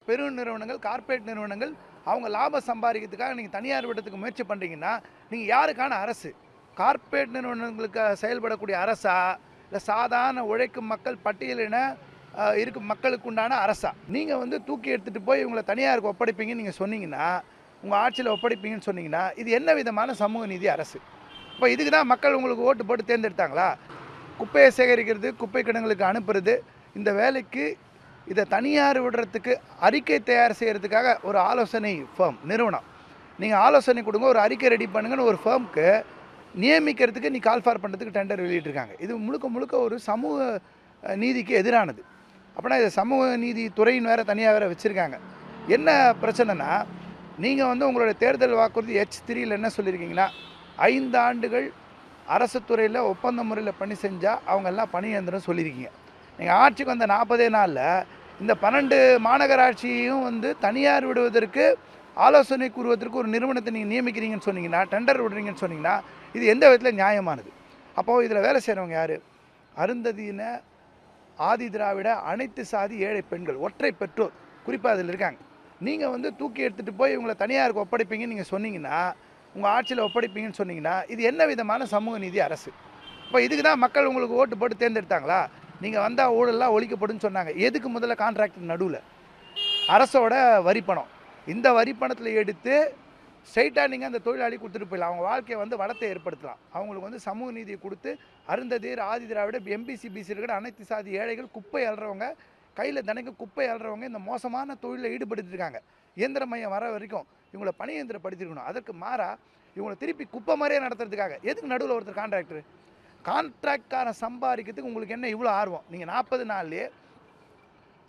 பெருநிறுவனங்கள், corporate நிறுவனங்கள் அவங்க லாபம் சம்பாதிக்கிறதுக்காக நீங்கள் தனியார் விடத்துக்கு முயற்சி பண்ணுறீங்கன்னா, நீங்கள் யாருக்கான அரசு? கார்ப்பரேட் நிறுவனங்களுக்கு செயல்படக்கூடிய அரசா, இல்லை சாதாரண உழைக்கும் மக்கள் பட்டியலின இருக்கும் மக்களுக்கு உண்டான அரசா? நீங்கள் வந்து தூக்கி எடுத்துகிட்டு போய் இவங்களை தனியாருக்கு ஒப்படைப்பீங்கன்னு நீங்கள் சொன்னீங்கன்னா, உங்கள் ஆட்சியில் ஒப்படைப்பீங்கன்னு சொன்னீங்கன்னா, இது என்ன விதமான சமூக நீதி அரசு? இப்போ இதுக்கு தான் மக்கள் உங்களுக்கு ஓட்டு போட்டு தேர்ந்தெடுத்தாங்களா? குப்பையை சேகரிக்கிறது, குப்பை கிடங்களுக்கு அனுப்புறது, இந்த வேலைக்கு இதை தனியார் விடுறதுக்கு அறிக்கை தயார் செய்கிறதுக்காக ஒரு ஆலோசனை ஃபேம் நிறுவனம், நீங்கள் ஆலோசனை கொடுங்க, ஒரு அறிக்கை ரெடி பண்ணுங்கன்னு ஒரு ஃபேமுக்கு நியமிக்கிறதுக்கு நீ கால்ஃபார் பண்ணுறதுக்கு டெண்டர் வெளியிட்டிருக்காங்க. இது முழுக்க முழுக்க ஒரு சமூக நீதிக்கு எதிரானது. அப்படின்னா இது சமூக நீதி துறையின் வேறு தனியாக வேறு வச்சுருக்காங்க. என்ன பிரச்சனைனா, நீங்கள் வந்து உங்களுடைய தேர்தல் வாக்குறுதி H3யில் என்ன சொல்லியிருக்கீங்கன்னா, 5 ஆண்டுகள் அரசு துறையில் ஒப்பந்த முறையில் பணி செஞ்சால் அவங்க எல்லாம் பணியேந்திரம் சொல்லியிருக்கீங்க. நீங்கள் ஆட்சிக்கு வந்த 40 நாளில் இந்த 12 மாநகராட்சியும் வந்து தனியார் விடுவதற்கு ஆலோசனை கூறுவதற்கு ஒரு நிறுவனத்தை நீங்கள் நியமிக்கிறீங்கன்னு சொன்னீங்கன்னா, டெண்டர் விடுறீங்கன்னு சொன்னீங்கன்னா, இது எந்த விதத்தில் நியாயமானது? அப்போது இதில் வேலை செய்கிறவங்க யார்? அருந்ததியின, ஆதி திராவிட, அனைத்து சாதி ஏழை பெண்கள், ஒற்றை பெற்றோர் குறிப்பாக அதில் இருக்காங்க. நீங்கள் வந்து தூக்கி எடுத்துகிட்டு போய் இவங்களை தனியாருக்கு ஒப்படைப்பீங்கன்னு நீங்கள் சொன்னீங்கன்னா, உங்கள் ஆட்சியில் ஒப்படைப்பீங்கன்னு சொன்னீங்கன்னா, இது என்ன விதமான சமூக நீதி அரசு? இப்போ இதுக்கு தான் மக்கள் உங்களுக்கு ஓட்டு போட்டு தேர்ந்தெடுத்தாங்களா? நீங்கள் வந்தால் ஊழல்லாம் ஒழிக்கப்படும் சொன்னாங்க. எதுக்கு முதல்ல கான்ட்ராக்ட் நடுவில் அரசோட வரிப்பணம், இந்த வரிப்பணத்தில் எடுத்து ஸ்ட்ரைட்டாக நீங்கள் அந்த தொழிலாளி கொடுத்துட்டு போயிடலாம். அவங்க வாழ்க்கையை வந்து வளத்தை ஏற்படுத்தலாம். அவங்களுக்கு வந்து சமூக நீதியை கொடுத்து அருந்ததியர், ஆதி திராவிட, எம்பிசி, பிசி இருக்கிற அனைத்து சாதி ஏழைகள், குப்பை அள்ளுறவங்க, கையில் தினைக்கும் குப்பை அள்ளுறவங்க இந்த மோசமான தொழிலில் ஈடுபடுத்திருக்காங்க. இயந்திர மையம் வர வரைக்கும் இவங்களை பணி இயந்திரப்படுத்திருக்கணும். அதற்கு மாறாக இவங்களை திருப்பி குப்பை மாதிரியே நடத்துறதுக்காக எதுக்கு நடுவில் ஒருத்தர் கான்ட்ராக்டர்? கான்ட்ராக்ட்காரன் சம்பாதிக்கிறதுக்கு உங்களுக்கு என்ன இவ்வளோ ஆர்வம்? நீங்கள் 40 நாள்லேயே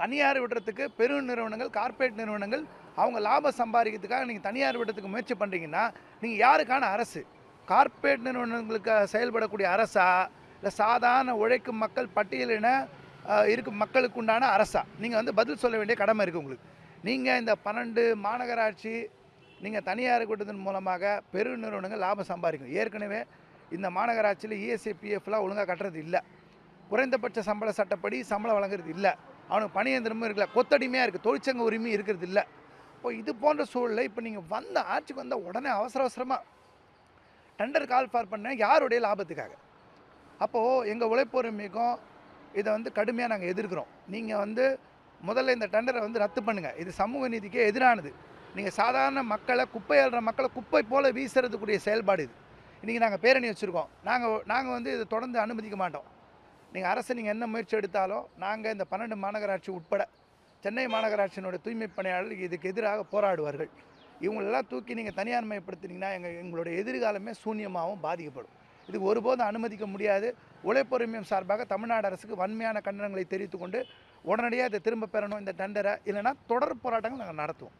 தனியார் விடுறதுக்கு பெருநிறுவனங்கள், கார்ப்பரேட் நிறுவனங்கள் அவங்க லாபம் சம்பாதிக்கிறதுக்காக நீங்கள் தனியார் விடுறதுக்கு முயற்சி பண்ணுறீங்கன்னா, நீங்கள் யாருக்கான அரசு? கார்ப்பரேட் நிறுவனங்களுக்கு செயல்படக்கூடிய அரசா, இல்லை சாதாரண உழைக்கும் மக்கள் பட்டியலின இருக்கும் மக்களுக்கு உண்டான அரசா? நீங்கள் வந்து பதில் சொல்ல வேண்டிய கடமை இருக்குது உங்களுக்கு. நீங்கள் இந்த 12 மாநகராட்சி நீங்கள் தனியார் விடுவதன் மூலமாக பெருநிறுவனங்கள் லாபம் சம்பாதிக்கும். ஏற்கனவே இந்த மாநகராட்சியில் இஎஸ்ஐ, பிஎஃப்லாம் ஒழுங்காக கட்டுறது இல்லை. குறைந்தபட்ச சம்பள சட்டப்படி சம்பளம் வழங்குறது இல்லை. அவனுக்கு பணியந்திரமும் இருக்கல, கொத்தடிமையாக இருக்குது, தொழிற்சங்க உரிமையும் இருக்கிறது இல்லை. இப்போ இது போன்ற சூழலில் இப்போ நீங்கள் வந்த ஆட்சிக்கு வந்தால் உடனே அவசரமாக டெண்டர் கால்ஃபார் பண்ண யாருடைய லாபத்துக்காக? அப்போது எங்கள் உழைப்புரிமைக்கும் இதை வந்து கடுமையாக நாங்கள் எதிர்க்கிறோம். நீங்கள் வந்து முதல்ல இந்த டெண்டரை வந்து ரத்து பண்ணுங்கள். இது சமூக நீதிக்கே எதிரானது. நீங்கள் சாதாரண மக்களை, குப்பை அள்ளுற மக்களை குப்பை போல் வீசுறதுக்குரிய செயல்பாடு இது. இன்றைக்கி நாங்கள் பேரணி வச்சுருக்கோம். நாங்கள் வந்து இதை தொடர்ந்து அனுமதிக்க மாட்டோம். நீங்கள் அரசு நீங்கள் என்ன முயற்சி எடுத்தாலும் நாங்கள் இந்த 12 மாநகராட்சி உட்பட சென்னை மாநகராட்சியினுடைய தூய்மை பணியாளர்கள் இதுக்கு எதிராக போராடுவார்கள். இவங்களெல்லாம் தூக்கி நீங்கள் தனியார் மயப்படுத்தினீங்கன்னா எங்களுடைய எதிர்காலமே சூன்யமாகவும் பாதிக்கப்படும். இதுக்கு ஒருபோதும் அனுமதிக்க முடியாது. உழைப்புரிமையம் சார்பாக தமிழ்நாடு அரசுக்கு வன்மையான கண்டனங்களை தெரிவித்துக்கொண்டு உடனடியாக இதை திரும்ப பெறணும் இந்த டெண்டரை, இல்லைனா தொடர் போராட்டங்கள் நாங்கள் நடத்துவோம்.